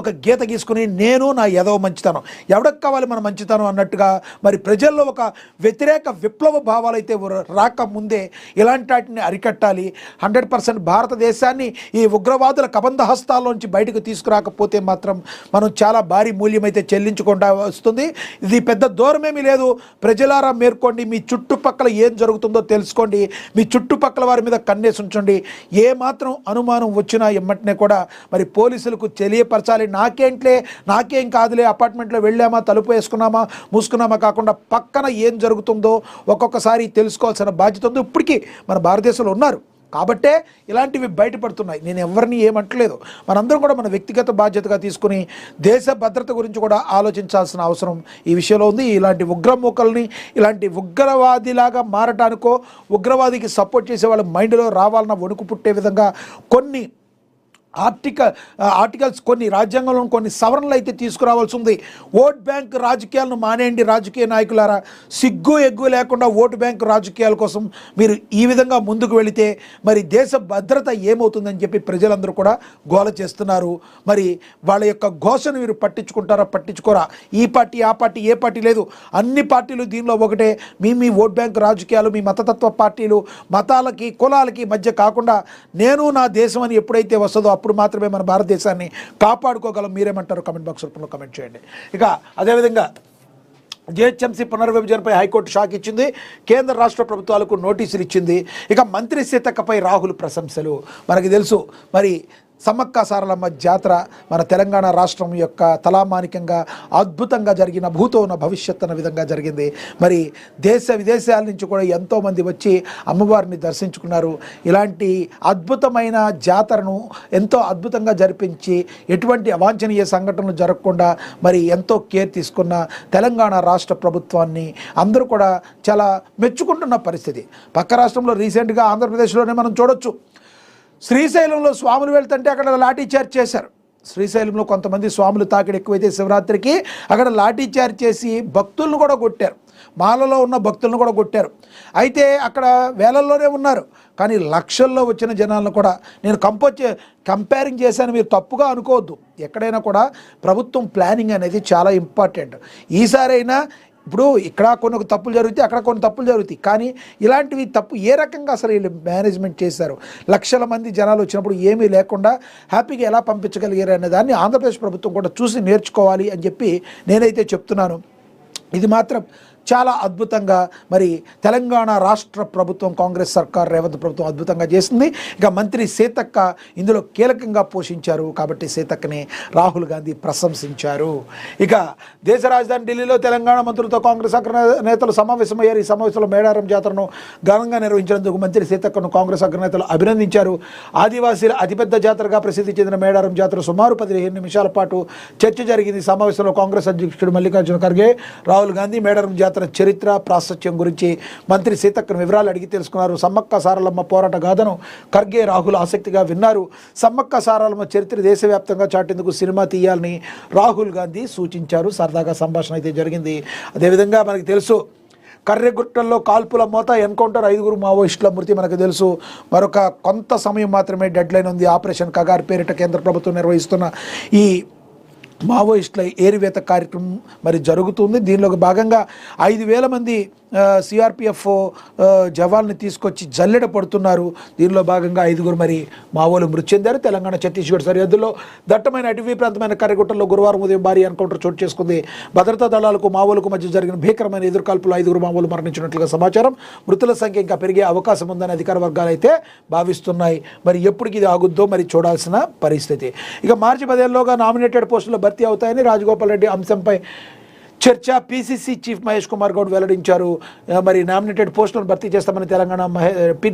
Speaker 1: ఒక గీత గీసుకుని నేను నా ఏదో మంచితనం, ఎవరికి కావాలి మన మంచితనం అన్నట్టుగా మరి ప్రజల్లో ఒక వ్యతిరేక విప్లవ భావాలు అయితే రాకముందే ఇలాంటి వాటిని అరికట్టాలి. 100% భారతదేశాన్ని ఈ ఉగ్రవాదుల కబంధ హస్తాల్లోంచి బయటకు తీసుకురాకపోతే మాత్రం మనం చాలా భారీ మూల్యం అయితే చెల్లించకుండా వస్తుంది. ఇది పెద్ద దూరమేమీ లేదు. ప్రజలారా మేర్కోండి, మీ చుట్టుపక్కల ఏం జరుగుతుందో తెలుసుకోండి, మీ చుట్టుపక్కల వారి మీద కన్నేసి ఉంచండి. ఏ మాత్రం అనుమానం వచ్చినా ఎమ్మటనే కూడా మరి పోలీసులకు తెలియపరచాలి. నాకేం కాదులే, అపార్ట్మెంట్లో వెళ్ళామా, తలుపు వేసుకున్నామా, మూసుకున్నామా కాకుండా పక్కన ఏం జరుగుతుందో ఒక్కొక్కసారి తెలుసుకోవాల్సిన బాధ్యత ఉంది. ఇప్పటికీ మన భారతదేశంలో ఉన్నారు కాబట్టే ఇలాంటివి బయటపడుతున్నాయి. నేను ఎవరిని ఏమంటలేదు. మనందరం కూడా మన వ్యక్తిగత బాధ్యతగా తీసుకుని దేశ భద్రత గురించి కూడా ఆలోచించాల్సిన అవసరం ఈ విషయంలో ఉంది. ఇలాంటి ఉగ్రమూకల్ని ఇలాంటి ఉగ్రవాదిలాగా మారటానికో ఉగ్రవాదికి సపోర్ట్ చేసే వాళ్ళ మైండ్లో రావాలన్న వణుకు పుట్టే విధంగా కొన్ని ఆర్టికల్స్ కొన్ని రాజ్యాంగంలో కొన్ని సవరణలు అయితే తీసుకురావాల్సి ఉంది. ఓట్ బ్యాంక్ రాజకీయాలను మానేయండి రాజకీయ నాయకులారా. సిగ్గు ఎగ్గు లేకుండా ఓటు బ్యాంక్ రాజకీయాల కోసం మీరు ఈ విధంగా ముందుకు వెళితే మరి దేశ భద్రత ఏమవుతుందని చెప్పి ప్రజలందరూ కూడా గోల చేస్తున్నారు. మరి వాళ్ళ యొక్క ఘోషను మీరు పట్టించుకోరా? ఈ పార్టీ ఆ పార్టీ ఏ పార్టీ లేదు, అన్ని పార్టీలు దీనిలో ఒకటే. మీ ఓట్ బ్యాంక్ రాజకీయాలు, మీ మతతత్వ పార్టీలు మతాలకి కులాలకి మధ్య కాకుండా నేను నా దేశం అని ఎప్పుడైతే వస్తుందో అప్పుడు మాత్రమే మన భారతదేశాన్ని కాపాడుకోగలం. మీరేమంటారు? కామెంట్ బాక్స్ రూపంలో కామెంట్ చేయండి. ఇక అదేవిధంగా జిహెచ్ఎంసీ పునర్విభజనపై హైకోర్టు షాక్ ఇచ్చింది. కేంద్ర రాష్ట్ర ప్రభుత్వాలకు నోటీసులు ఇచ్చింది. ఇక మంత్రి సీతక్కపై రాహుల్ ప్రశంసలు. మనకి తెలుసు మరి సమ్మక్క సారలమ్మ జాతర మన తెలంగాణ రాష్ట్రం యొక్క తలామానికంగా అద్భుతంగా జరిగిన భూతో ఉన్న భవిష్యత్ అన్న విధంగా జరిగింది. మరి దేశ విదేశాల నుంచి కూడా ఎంతోమంది వచ్చి అమ్మవారిని దర్శించుకున్నారు. ఇలాంటి అద్భుతమైన జాతరను ఎంతో అద్భుతంగా జరిపించి ఎటువంటి అవాంఛనీయ సంఘటనలు జరగకుండా మరి ఎంతో కేర్ తీసుకున్న తెలంగాణ రాష్ట్ర ప్రభుత్వాన్ని అందరూ కూడా చాలా మెచ్చుకుంటున్న పరిస్థితి. పక్క రాష్ట్రంలో రీసెంట్గా ఆంధ్రప్రదేశ్లోనే మనం చూడొచ్చు. శ్రీశైలంలో స్వాములు వెళ్తుంటే అక్కడ లాఠీ చార్జ్ చేశారు. శ్రీశైలంలో కొంతమంది స్వాములు తాకిడి ఎక్కువైతే శివరాత్రికి అక్కడ లాఠీ చార్జ్ చేసి భక్తులను కూడా కొట్టారు. మాలలో ఉన్న భక్తులను కూడా కొట్టారు. అయితే అక్కడ వేలల్లోనే ఉన్నారు, కానీ లక్షల్లో వచ్చిన జనాలను కూడా నేను కంపేరింగ్ చేశాను. మీరు తప్పుగా అనుకోవద్దు. ఎక్కడైనా కూడా ప్రభుత్వం ప్లానింగ్ అనేది చాలా ఇంపార్టెంట్. ఈసారైనా ఇప్పుడు ఇక్కడ కొన్ని తప్పులు జరుగుతాయి, అక్కడ కొన్ని తప్పులు జరుగుతాయి, కానీ ఇలాంటివి తప్పు ఏ రకంగా అసలు వీళ్ళు మేనేజ్మెంట్ చేశారు? లక్షల మంది జనాలు వచ్చినప్పుడు ఏమీ లేకుండా హ్యాపీగా ఎలా పంపించగలిగారు అనే దాన్ని ఆంధ్రప్రదేశ్ ప్రభుత్వం కూడా చూసి నేర్చుకోవాలి అని చెప్పి నేనైతే చెప్తున్నాను. ఇది మాత్రం చాలా అద్భుతంగా మరి తెలంగాణ రాష్ట్ర ప్రభుత్వం, కాంగ్రెస్ సర్కార్, రేవంత్ ప్రభుత్వం అద్భుతంగా చేసింది. ఇక మంత్రి సీతక్క ఇందులో కీలకంగా పోషించారు కాబట్టి సీతక్కని రాహుల్ గాంధీ ప్రశంసించారు. ఇక దేశ రాజధాని ఢిల్లీలో తెలంగాణ మంత్రులతో కాంగ్రెస్ అగ్రనేతలు సమావేశమయ్యారు. ఈ సమావేశంలో మేడారం జాతరను ఘనంగా నిర్వహించినందుకు మంత్రి సీతక్కను కాంగ్రెస్ అగ్రనేతలు అభినందించారు. ఆదివాసీల అతిపెద్ద జాతరగా ప్రసిద్ధి చెందిన మేడారం జాతర సుమారు 15 నిమిషాల పాటు చర్చ జరిగింది. సమావేశంలో కాంగ్రెస్ అధ్యక్షుడు మల్లికార్జున ఖర్గే, రాహుల్ గాంధీ మేడారం జాతర చరిత్ర, ప్రాశస్త్యం గురించి మంత్రి సీతక్కను వివరాలు అడిగి తెలుసుకున్నారు. సమ్మక్క సారలమ్మ పోరాట గాథను ఖర్గే, రాహుల్ ఆసక్తిగా విన్నారు. సమ్మక్క సారలమ్మ చరిత్ర దేశవ్యాప్తంగా చాటేందుకు సినిమా తీయాలని రాహుల్ గాంధీ సూచించారు. సరదాగా సంభాషణ అయితే జరిగింది. అదేవిధంగా మనకి తెలుసు, కర్రెగుట్టల్లో కాల్పుల మోత, ఎన్కౌంటర్, 5 మావోయిస్టుల మృతి మనకు తెలుసు. మరొక కొంత సమయం మాత్రమే డెడ్ లైన్ ఉంది. ఆపరేషన్ కగార్ పేరిట కేంద్ర ప్రభుత్వం నిర్వహిస్తున్న ఈ మావోయిస్టుల ఏరివేత కార్యక్రమం మరి జరుగుతుంది. దీనిలో భాగంగా 5,000 మంది సిఆర్పిఎఫ్ జవాన్ని తీసుకొచ్చి జల్లెడ పడుతున్నారు. దీనిలో భాగంగా 5 మరి మావోలు మృతి చెందారు. తెలంగాణ ఛత్తీస్గఢ్ సరిహద్దుల్లో దట్టమైన అటవీ ప్రాంతమైన కర్రెగుట్టలో గురువారం ఉదయం భారీ ఎన్కౌంటర్ చోటు చేసుకుంది. భద్రతా దళాలకు మావోలకు మధ్య జరిగిన భీకరమైన ఎదురుకాల్పులో 5 మావోలు మరణించినట్లుగా సమాచారం. మృతుల సంఖ్య ఇంకా పెరిగే అవకాశం ఉందని అధికార వర్గాలు అయితే భావిస్తున్నాయి. మరి ఎప్పటికి ఇది ఆగుద్దో మరి చూడాల్సిన పరిస్థితి. ఇక మార్చి 15లోగా నామినేటెడ్ పోస్టులు భర్తీ అవుతాయని రాజగోపాల్ రెడ్డి అంశంపై చర్చ పిసిసి చీఫ్ మహేష్ కుమార్ గౌడ్ వెల్లడించారు. మరి నామినేటెడ్ పోస్టులను భర్తీ చేస్తామని తెలంగాణ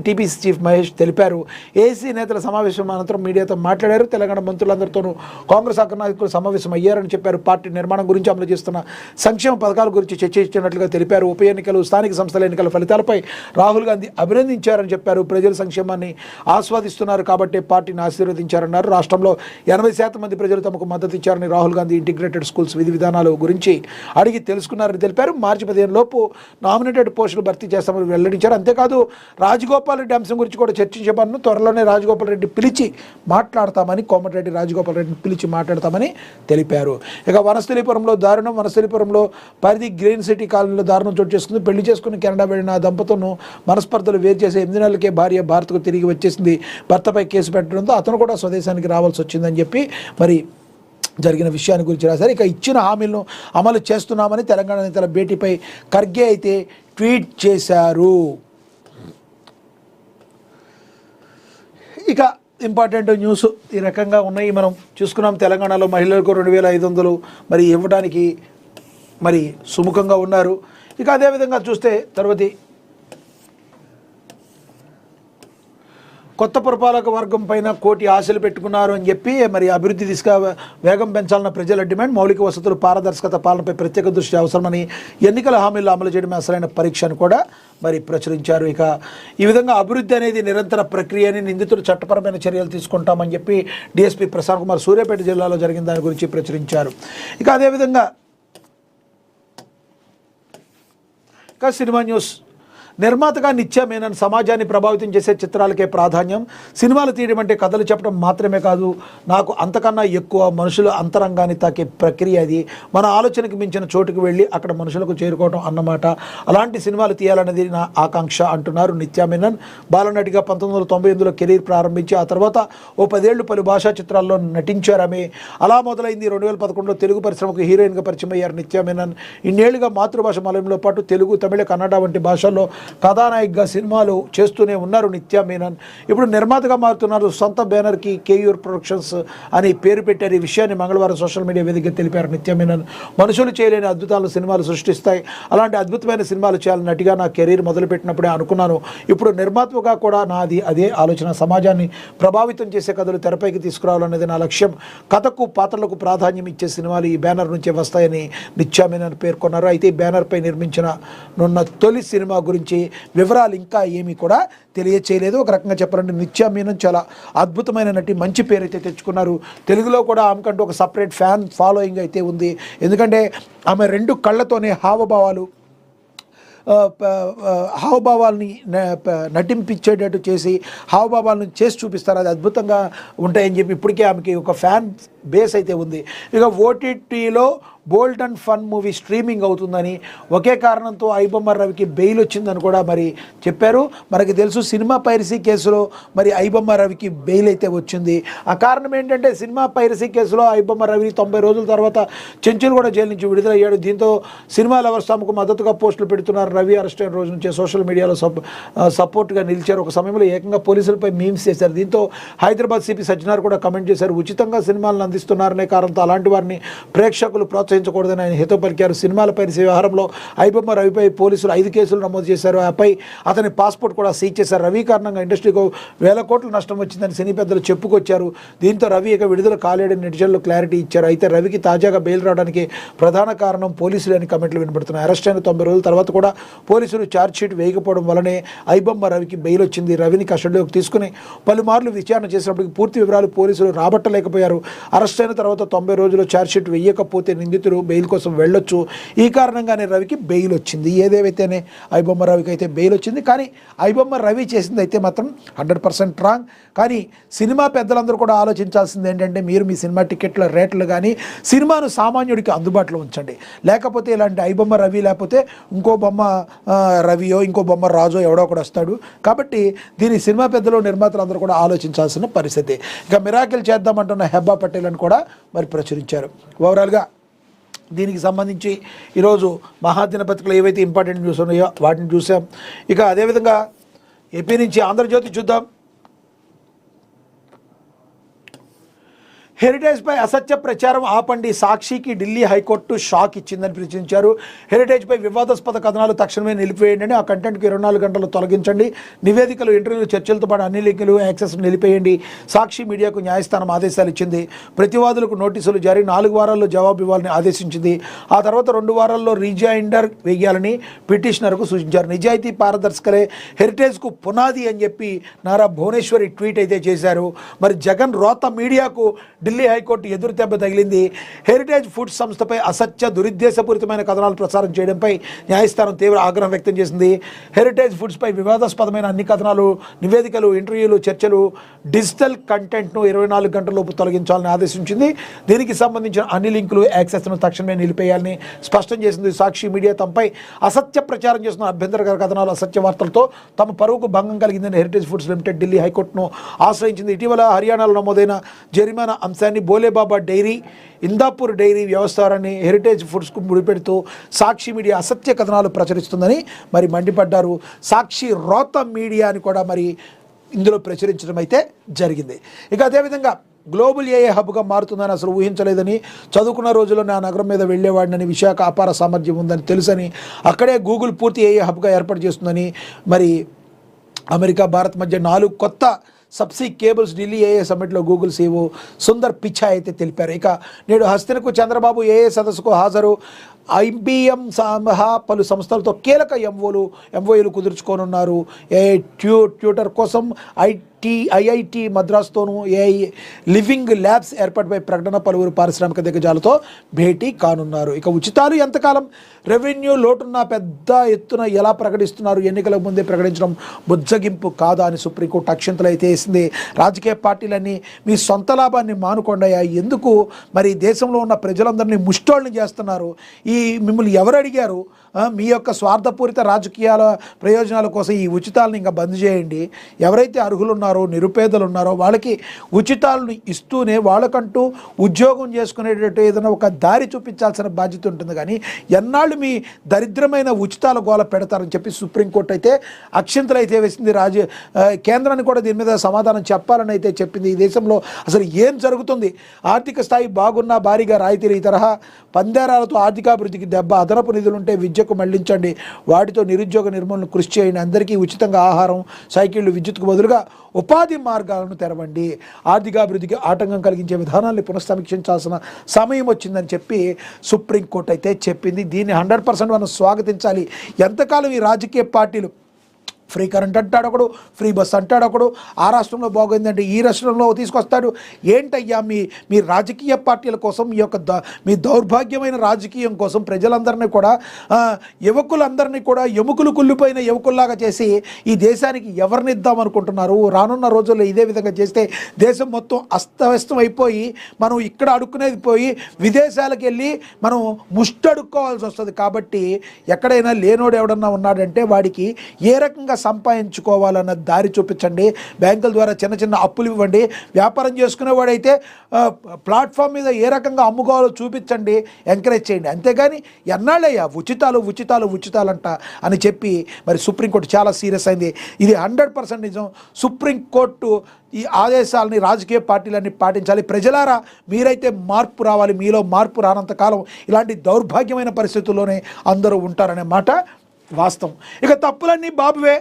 Speaker 1: టీపీసీ చీఫ్ మహేష్ తెలిపారు. ఏసీ నేతల సమావేశం అనంతరం మీడియాతో మాట్లాడారు. తెలంగాణ మంత్రులందరితోనూ కాంగ్రెస్ అగ్రనాయకులు సమావేశం అయ్యారని చెప్పారు. పార్టీ నిర్మాణం గురించి, అమలు చేస్తున్న సంక్షేమ పథకాల గురించి చర్చించినట్లుగా తెలిపారు. ఉప ఎన్నికలు, స్థానిక సంస్థల ఎన్నికల ఫలితాలపై రాహుల్ గాంధీ అభినందించారని చెప్పారు. ప్రజల సంక్షేమాన్ని ఆస్వాదిస్తున్నారు కాబట్టి పార్టీని ఆశీర్వదించారన్నారు. రాష్ట్రంలో 80% మంది ప్రజలు తమకు మద్దతు ఇచ్చారని రాహుల్ గాంధీ ఇంటిగ్రేటెడ్ స్కూల్స్ విధి విధానాల గురించి అడిగి తెలుసుకున్నారని తెలిపారు. మార్చి 15 లోపు నామినేటెడ్ పోస్టులు భర్తీ చేస్తామని వెల్లడించారు. అంతేకాదు రాజగోపాల్ రెడ్డి అంశం గురించి కూడా చర్చించబడను. త్వరలోనే రాజగోపాల్ రెడ్డి పిలిచి మాట్లాడతామని, కోమటిరెడ్డి రాజగోపాల్ రెడ్డిని పిలిచి మాట్లాడతామని తెలిపారు. ఇక వనస్థలిపురంలో దారుణం. వనస్థలిపురంలో పరిధి గ్రీన్ సిటీ కాలనీలో దారుణం చోటు చేసుకుంది. పెళ్లి చేసుకుని కెనడా వెళ్ళిన దంపతులను మనస్పర్ధలు వేరు చేసే 8 నెలలకే భార్య భారత్కు తిరిగి వచ్చేసింది. భర్తపై కేసు పెట్టడంతో అతను కూడా స్వదేశానికి రావాల్సి వచ్చిందని చెప్పి మరి జరిగిన విషయాన్ని గురించి రాశారు. ఇక ఇచ్చిన హామీలను అమలు చేస్తున్నామని తెలంగాణ నేతల భేటీపై ఖర్గే అయితే ట్వీట్ చేశారు. ఇక ఇంపార్టెంట్ న్యూస్ ఈ రకంగా ఉన్నాయి. మనం చూసుకున్నాం, తెలంగాణలో మహిళలకు 2,500 మరి ఇవ్వడానికి మరి సుముఖంగా ఉన్నారు. ఇక అదేవిధంగా చూస్తే తర్వాతి కొత్త పురపాలక వర్గం పైన కోటి ఆశలు పెట్టుకున్నారు అని చెప్పి మరి అభివృద్ధి దిశగా వేగం పెంచాలన్న ప్రజల డిమాండ్. మౌలిక వసతులు, పారదర్శకత, పాలనపై ప్రత్యేక దృష్టి అవసరమని, ఎన్నికల హామీలు అమలు చేయడమే అసలైన పరీక్ష అని కూడా మరి ప్రచురించారు. ఇక ఈ విధంగా అభివృద్ధి అనేది నిరంతర ప్రక్రియని, నిందితులు చట్టపరమైన చర్యలు తీసుకుంటామని చెప్పి డిఎస్పీ ప్రశాంత్ కుమార్ సూర్యాపేట జిల్లాలో జరిగిన దాని గురించి ప్రచురించారు. ఇక అదేవిధంగా సినిమా న్యూస్. నిర్మాతగా నిత్య మేనన్ సమాజాన్ని ప్రభావితం చేసే చిత్రాలకే ప్రాధాన్యం. సినిమాలు తీయడం అంటే కథలు చెప్పడం మాత్రమే కాదు, నాకు అంతకన్నా ఎక్కువ మనుషుల అంతరంగాన్ని తాకే ప్రక్రియ అది. మన ఆలోచనకు మించిన చోటుకు వెళ్ళి అక్కడ మనుషులకు చేరుకోవడం అన్నమాట. అలాంటి సినిమాలు తీయాలనేది నా ఆకాంక్ష అంటున్నారు నిత్య మేనన్. బాలనటిగా 1998లో కెరీర్ ప్రారంభించి ఆ తర్వాత ఓ 10 ఏళ్లు పలు భాషా చిత్రాల్లో నటించారమే. అలా మొదలైంది. 2011లో తెలుగు పరిశ్రమకు హీరోయిన్గా పరిచయం అయ్యారు నిత్య మేనన్. ఇన్నేళ్లుగా మాతృభాష మలయంలో పాటు తెలుగు, తమిళ, కన్నడ వంటి భాషల్లో కథానాయికగా సినిమాలు చేస్తూనే ఉన్నారు నిత్య మేనన్. ఇప్పుడు నిర్మాతగా మారుతున్నారు. సొంత బ్యానర్కి కేయూర్ ప్రొడక్షన్స్ అని పేరు పెట్టారు. ఈ విషయాన్ని మంగళవారం సోషల్ మీడియా వేదికగా తెలిపారు నిత్య మేనన్. మనుషులు చేయలేని అద్భుతాలు సినిమాలు సృష్టిస్తాయి. అలాంటి అద్భుతమైన సినిమాలు చేయాలని నటిగా నా కెరీర్ మొదలుపెట్టినప్పుడే అనుకున్నాను. ఇప్పుడు నిర్మాతగా కూడా నాది అదే ఆలోచన. సమాజాన్ని ప్రభావితం చేసే కథలు తెరపైకి తీసుకురావాలనేది నా లక్ష్యం. కథకు, పాత్రలకు ప్రాధాన్యం ఇచ్చే సినిమాలు ఈ బ్యానర్ నుంచే వస్తాయని నిత్య మేనన్ పేర్కొన్నారు. అయితే ఈ బ్యానర్పై నిర్మించిన తొలి సినిమా గురించి వివరాలు ఇంకా ఏమీ కూడా తెలియచేయలేదు. ఒక రకంగా చెప్పాలంటే నిత్య మేనన్ చాలా అద్భుతమైన నటి, మంచి పేరు అయితే తెచ్చుకున్నారు. తెలుగులో కూడా ఆమెకంటూ ఒక సపరేట్ ఫ్యాన్ ఫాలోయింగ్ అయితే ఉంది. ఎందుకంటే ఆమె 2 కళ్ళతోనే హావభావాల్ని నటింపించేటట్టు చేసి హావభావాలను చేసి చూపిస్తారు. అది అద్భుతంగా ఉంటాయని చెప్పి ఇప్పటికే ఆమెకి ఒక ఫ్యాన్ బేస్ అయితే ఉంది. ఇక ఓటీటీలో బోల్డ్ అండ్ ఫన్ మూవీ స్ట్రీమింగ్ అవుతుందని, ఒకే కారణంతో ఐబొమ్మ రవికి బెయిల్ వచ్చిందని కూడా మరి చెప్పారు. మనకి తెలుసు సినిమా పైరసీ కేసులో మరి ఐబొమ్మ రవికి బెయిల్ అయితే వచ్చింది. ఆ కారణం ఏంటంటే సినిమా పైరసీ కేసులో ఐబొమ్మ రవిని 90 రోజుల తర్వాత చెంచులగూడ జైలు నుంచి విడుదలయ్యాడు. దీంతో సినిమా లవర్స్ తమకు మద్దతుగా పోస్టులు పెడుతున్నారు. రవి అరెస్ట్ అయిన రోజు నుంచే సోషల్ మీడియాలో సపోర్ట్గా నిలిచారు. ఒక సమయంలో ఏకంగా పోలీసులపై మీమ్స్ చేశారు. దీంతో హైదరాబాద్ సిపి సజ్జనార్ కూడా కమెంట్ చేశారు. ఉచితంగా సినిమాలను అందిస్తున్నారనే కారణంతో అలాంటి వారిని ప్రేక్షకులు ప్రోత్సహించకూడదని ఆయన హితవు పలికారు. సినిమాల పైరసీ వ్యవహారంలో ఐబొమ్మ రవిపై పోలీసులు 5 కేసులు నమోదు చేశారు. ఆపై అతని పాస్పోర్ట్ కూడా సీజ్ చేశారు. రవి కారణంగా ఇండస్ట్రీకి వేల కోట్ల నష్టం వచ్చిందని సినీ పెద్దలు చెప్పుకొచ్చారు. దీంతో రవి ఇక విడుదల కాలేడని నెటిజన్లు క్లారిటీ ఇచ్చారు. అయితే రవికి తాజాగా బెయిల్ రావడానికి ప్రధాన కారణం పోలీసులు అని కమెంట్లు వినబడుతున్నాయి. అరెస్ట్ అయిన 90 రోజుల తర్వాత కూడా పోలీసులు ఛార్జ్షీట్ వేయకపోవడం వల్లనే ఐబొమ్మ రవికి బెయిల్ వచ్చింది. రవిని కస్టడీలోకి తీసుకుని పలుమార్లు విచారణ చేసినప్పటికీ పూర్తి వివరాలు పోలీసులు రాబట్టలేకపోయారు. అరెస్ట్ అయిన తర్వాత 90 రోజుల్లో ఛార్జ్షీట్ వేయకపోతే నిందితుడు బెయిల్ కోసం వెళ్ళొచ్చు. ఈ కారణంగానే రవికి బెయిల్ వచ్చింది. ఏదేవైతేనే ఐబొమ్మ రవికి అయితే బెయిల్ వచ్చింది. కానీ ఐబొమ్మ రవి చేసింది అయితే మాత్రం 100% రాంగ్. కానీ సినిమా పెద్దలందరూ కూడా ఆలోచించాల్సింది ఏంటంటే మీరు మీ సినిమా టికెట్ల రేట్లు కానీ సినిమాను సామాన్యుడికి అందుబాటులో ఉంచండి. లేకపోతే ఇలాంటి ఐబొమ్మ రవి లేకపోతే ఇంకో బొమ్మ రవియో ఇంకో బొమ్మ రాజో ఎవడో ఒకడు వస్తాడు. కాబట్టి దీని సినిమా పెద్దలు నిర్మాతలు అందరూ కూడా ఆలోచించాల్సిన పరిస్థితి. ఇక మిరాకిల్ చేద్దామంటున్న హెబ్బా పటేల్ అని కూడా మరి ప్రచురించారు. ఓవరాల్గా దీనికి సంబంధించి ఈరోజు మహాదినపత్రికలు ఏవైతే ఇంపార్టెంట్ న్యూస్ ఉన్నాయో వాటిని చూసాం. ఇక అదేవిధంగా ఏపీ నుంచి ఆంధ్రజ్యోతి చూద్దాం. హెరిటేజ్పై అసత్య ప్రచారం ఆపండి, సాక్షికి ఢిల్లీ హైకోర్టు షాక్ ఇచ్చిందని ప్రచురించారు. హెరిటేజ్పై వివాదాస్పద కథనాలు తక్షణమే నిలిపివేయండి, ఆ కంటెంట్కి 24 గంటలు తొలగించండి, నివేదికలు ఇంటర్వ్యూలు చర్చలతో పాటు అన్ని లింకులు యాక్సెస్ నిలిపేయండి. సాక్షి మీడియాకు న్యాయస్థానం ఆదేశాలు ఇచ్చింది. ప్రతివాదులకు నోటీసులు జారీ 4 వారాల్లో జవాబు ఇవ్వాలని ఆదేశించింది. ఆ తర్వాత 2 వారాల్లో రీజైండర్ వేయాలని పిటిషనర్కు సూచించారు. నిజాయితీ పారదర్శకలే హెరిటేజ్కు పునాది అని చెప్పి నారా భువనేశ్వరి ట్వీట్ అయితే చేశారు. మరి జగన్ రోత మీడియాకు ఢిల్లీ హైకోర్టు ఎదురు దెబ్బ తగిలింది. హెరిటేజ్ ఫుడ్స్ సంస్థపై అసత్య దురుద్దేశపూరితమైన కథనాలు ప్రసారం చేయడంపై న్యాయస్థానం తీవ్ర ఆగ్రహం వ్యక్తం చేసింది. హెరిటేజ్ ఫుడ్స్పై వివాదాస్పదమైన అన్ని కథనాలు, నివేదికలు, ఇంటర్వ్యూలు, చర్చలు, డిజిటల్ కంటెంట్ను 24 గంటలలోపు తొలగించాలని ఆదేశించింది. దీనికి సంబంధించిన అన్ని లింకులు యాక్సెస్ను తక్షణమే నిలిపేయాలని స్పష్టం చేసింది. సాక్షి మీడియా తమపై అసత్య ప్రచారం చేస్తున్న అభ్యంతరకర కథనాలు, అసత్య వార్తలతో తమ పరువుకు భంగం కలిగిందని హెరిటేజ్ ఫుడ్స్ లిమిటెడ్ ఢిల్లీ హైకోర్టును ఆశ్రయించింది. ఇటీవల హర్యానాలో నమోదైన జరిమానా అంశాన్ని బోలేబాబా డైరీ, ఇందాపూర్ డైరీ వ్యవస్థారాన్ని హెరిటేజ్ ఫుడ్స్కు ముడిపెడుతూ సాక్షి మీడియా అసత్య కథనాలు ప్రచురిస్తుందని మరి మండిపడ్డారు. సాక్షి రోత మీడియా అని కూడా మరి ఇందులో ప్రచురించడం అయితే జరిగింది. ఇక అదేవిధంగా గ్లోబల్ ఏఏ హబ్గా మారుతుందని అసలు ఊహించలేదని, చదువుకున్న రోజుల్లో నా నగరం మీద వెళ్ళేవాడినని, విశాఖ అపార సామర్థ్యం ఉందని తెలుసని, అక్కడే గూగుల్ పూర్తి ఏఏ హబ్గా ఏర్పాటు చేస్తుందని, మరి అమెరికా భారత్ మధ్య 4 కొత్త సబ్సీ కేబుల్స్ ఢిల్లీ ఏఏ సమ్మిట్లో గూగుల్ సీఈఓ సుందర్ పిచాయ్ అయితే తెలిపారు. ఇక నేడు హస్తినకు చంద్రబాబు ఏఏ సదస్సుకు హాజరు. ఐబిఎం సహా పలు సంస్థలతో కీలక ఎంఓయూలు కుదుర్చుకోనున్నారు. ఏఐ ట్యూటర్ కోసం ఐఐటి మద్రాసుతోనూ ఏఐ లివింగ్ ల్యాబ్స్ ఏర్పాటుపై ప్రకటన. పలువురు పారిశ్రామిక దిగ్గజాలతో భేటీ కానున్నారు. ఇక ఉచితాలు ఎంతకాలం, రెవెన్యూ లోటున్న పెద్ద ఎత్తున ఎలా ప్రకటిస్తున్నారు, ఎన్నికల ముందే ప్రకటించడం బుజ్జగింపు కాదా అని సుప్రీంకోర్టు అక్షంతలు అయితే వేసింది. రాజకీయ పార్టీలన్నీ మీ సొంత లాభాన్ని మానుకొండయా, ఎందుకు మరి దేశంలో ఉన్న ప్రజలందరినీ ముష్టోళ్ళని చేస్తున్నారు? మిమ్మల్ని ఎవరు అడిగారు? మీ యొక్క స్వార్థపూరిత రాజకీయాల ప్రయోజనాల కోసం ఈ ఉచితాలను ఇంకా బంద్ చేయండి. ఎవరైతే అర్హులు ఉన్నారో, నిరుపేదలు ఉన్నారో వాళ్ళకి ఉచితాలను ఇస్తూనే వాళ్ళకంటూ ఉద్యోగం చేసుకునేటట్టు ఏదైనా ఒక దారి చూపించాల్సిన బాధ్యత ఉంటుంది. కానీ ఎన్నాళ్ళు మీ దరిద్రమైన ఉచితాల గోల పెడతారని చెప్పి సుప్రీంకోర్టు అయితే అక్షంతలు అయితే వేసింది. కేంద్రాన్ని కూడా దీని మీద సమాధానం చెప్పాలని అయితే చెప్పింది. ఈ దేశంలో అసలు ఏం జరుగుతుంది? ఆర్థిక స్థాయి బాగున్నా భారీగా రాయితీలు, ఈ తరహా పందేరాలతో ఆర్థికాభివృద్ధికి దెబ్బ, అదనపు నిధులుంటే విద్యకు మళ్లించండి, వాటితో నిరుద్యోగ నిర్మూలన కృషి చేయండి, అందరికీ ఉచితంగా ఆహారం, సైకిళ్లు, విద్యుత్కు బదులుగా ఉపాధి మార్గాలను తెరవండి, ఆర్థికాభివృద్ధికి ఆటంకం కలిగించే విధానాన్ని పునఃసమీక్షించాల్సిన సమయం వచ్చిందని చెప్పి సుప్రీంకోర్టు అయితే చెప్పింది. దీన్ని 100% మనం స్వాగతించాలి. ఎంతకాలం ఈ రాజకీయ పార్టీలు ఫ్రీ కరెంట్ అంటాడు ఒకడు, ఫ్రీ బస్ అంటాడు ఒకడు, ఆ రాష్ట్రంలో బాగోయిందంటే ఈ రాష్ట్రంలో తీసుకొస్తాడు. ఏంటయ్యా మీ రాజకీయ పార్టీల కోసం మీ దౌర్భాగ్యమైన రాజకీయం కోసం ప్రజలందరినీ కూడా యువకులందరినీ కూడా ఎముకలు కుళ్ళిపోయిన యువకుల్లాగా చేసి ఈ దేశానికి ఎవరిని ఇద్దామనుకుంటున్నారు? రానున్న రోజుల్లో ఇదే విధంగా చేస్తే దేశం మొత్తం అస్తవ్యస్తం అయిపోయి మనం ఇక్కడ అడుక్కునేది పోయి విదేశాలకు వెళ్ళి మనం ముష్టడుక్కోవాల్సి వస్తుంది. కాబట్టి ఎక్కడైనా లేనోడు ఎవడన్నా ఉన్నాడంటే వాడికి ఏ రకంగా సంపాదించుకోవాలన్న దారి చూపించండి. బ్యాంకుల ద్వారా చిన్న చిన్న అప్పులు ఇవ్వండి. వ్యాపారం చేసుకునేవాడైతే ప్లాట్ఫామ్ మీద ఏ రకంగా అమ్ముకోవాలో చూపించండి, ఎంకరేజ్ చేయండి. అంతేగాని ఎన్నాళ్ళయ్యా ఉచితాలంట అని చెప్పి మరి సుప్రీంకోర్టు చాలా సీరియస్ అయింది. ఇది 100% నిజం. సుప్రీంకోర్టు ఈ ఆదేశాలని రాజకీయ పార్టీలన్నీ పాటించాలి. ప్రజలారా మీరైతే మార్పు రావాలి. మీలో మార్పు రానంతకాలం ఇలాంటి దౌర్భాగ్యమైన పరిస్థితుల్లోనే అందరూ ఉంటారనే మాట వాస్తవం. ఇక తప్పులన్నీ బాబువే.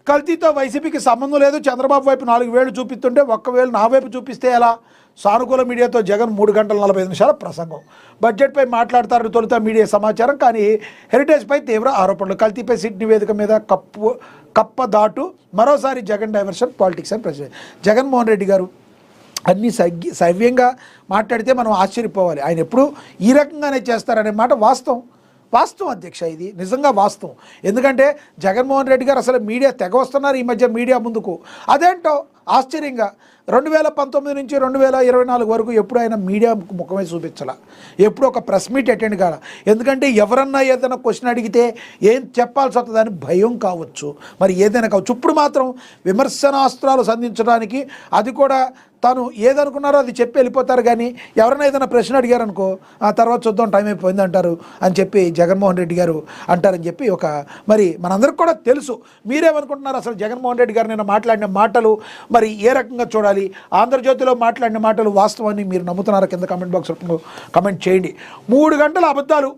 Speaker 1: కల్తీతో వైసీపీకి సంబంధం లేదు. చంద్రబాబు వైపు 4 వేలు చూపిస్తుంటే 1 వేలు నా వైపు చూపిస్తే ఎలా? సానుకూల మీడియాతో జగన్ 3 గంటల 45 నిమిషాల ప్రసంగం. బడ్జెట్పై మాట్లాడతారని తొలుత మీడియా సమాచారం. కానీ హెరిటేజ్పై తీవ్ర ఆరోపణలు. కల్తీపై సిట్ నివేదిక మీద కప్ప దాటు మరోసారి జగన్ డైవర్షన్ పాలిటిక్స్ అని ప్రశ్న. జగన్మోహన్ రెడ్డి గారు అన్నీ సవ్యంగా మాట్లాడితే మనం ఆశ్చర్యపోవాలి. ఆయన ఎప్పుడు ఈ రకంగానే చేస్తారనే మాట వాస్తవం అధ్యక్ష. ఇది నిజంగా వాస్తవం. ఎందుకంటే జగన్మోహన్ రెడ్డి గారు అసలు మీడియా తెగ వస్తున్నారు ఈ మధ్య మీడియా ముందుకు. అదేంటో ఆశ్చర్యంగా 2019 నుంచి 2024 వరకు ఎప్పుడు ఆయన మీడియా ముఖమే చూపించాల, ఎప్పుడు ఒక ప్రెస్ మీట్ అటెండ్ కాల. ఎందుకంటే ఎవరన్నా ఏదైనా క్వశ్చన్ అడిగితే ఏం చెప్పాల్సి వస్తుందని భయం కావచ్చు, మరి ఏదైనా కావచ్చు. ఇప్పుడు మాత్రం విమర్శనాస్త్రాలు సంధించడానికి, అది కూడా తాను ఏదనుకున్నారో అది చెప్పి వెళ్ళిపోతారు. కానీ ఎవరైనా ఏదైనా ప్రశ్న అడిగారనుకో, ఆ తర్వాత చూద్దాం టైం అయిపోయింది అంటారు అని చెప్పి జగన్మోహన్ రెడ్డి గారు అంటారని చెప్పి మరి మనందరికి కూడా తెలుసు. మీరేమనుకుంటున్నారు అసలు జగన్మోహన్ రెడ్డి గారు నేను మాట్లాడిన మాటలు మరి ఏ రకంగా చూడాలి? ఆంధ్రజ్యోతిలో మాట్లాడిన మాటలు వాస్తవాన్ని మీరు నమ్ముతున్నారా? కింద కామెంట్ బాక్స్ రూపంలో కామెంట్ చేయండి. 3 గంటల అబద్ధాలు.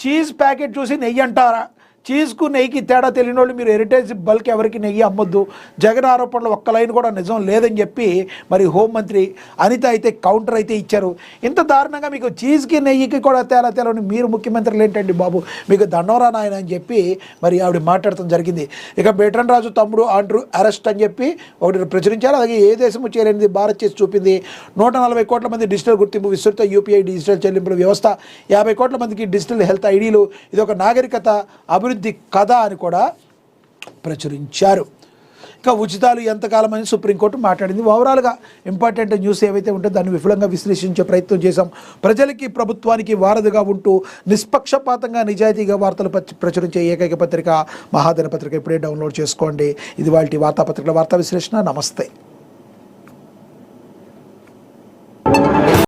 Speaker 1: చీజ్ ప్యాకెట్ చూసి నెయ్యి అంటారా? చీజ్కు నెయ్యికి తేడా తెలియని వాళ్ళు మీరు హెరిటేజ్ బల్క్ ఎవరికి నెయ్యి అమ్మొద్దు. జగన్ ఆరోపణలు ఒక్క లైన్ కూడా నిజం లేదని చెప్పి మరి హోంమంత్రి అనిత అయితే కౌంటర్ అయితే ఇచ్చారు. ఇంత దారుణంగా మీకు చీజ్కి నెయ్యికి కూడా తేడా తెలని మీరు ముఖ్యమంత్రులు ఏంటండి బాబు, మీకు దండోరా నాయన అని చెప్పి మరి ఆవిడ మాట్లాడటం జరిగింది. ఇక బేటన్ రాజు తమ్ముడు ఆండ్రూ అరెస్ట్ అని చెప్పి ఒకటి ప్రచురించారు. అలాగే ఏ దేశము చేయలేనిది భారత్ చేసి చూపింది. 140 కోట్ల మంది డిజిటల్ గుర్తింపు, విస్తృత యూపీఐ డిజిటల్ చెల్లింపుల వ్యవస్థ, 50 కోట్ల మందికి డిజిటల్ హెల్త్ ఐడీలు. ఇది ఒక నాగరికత అభివృద్ధి కథ అని కూడా ప్రచురించారు. ఇక ఉచితాలు ఎంతకాలం అని సుప్రీంకోర్టు మాట్లాడింది. ఓవరాల్గా ఇంపార్టెంట్ న్యూస్ ఏవైతే ఉంటే దాన్ని విఫలంగా విశ్లేషించే ప్రయత్నం చేశాం. ప్రజలకి ప్రభుత్వానికి వారధిగా ఉంటూ నిష్పక్షపాతంగా నిజాయితీగా వార్తలు ప్రచురించే ఏకైక పత్రిక మహాదిన పత్రిక. ఇప్పుడే డౌన్లోడ్ చేసుకోండి. ఇది వాటి వార్తాపత్రికల వార్తా విశ్లేషణ. నమస్తే.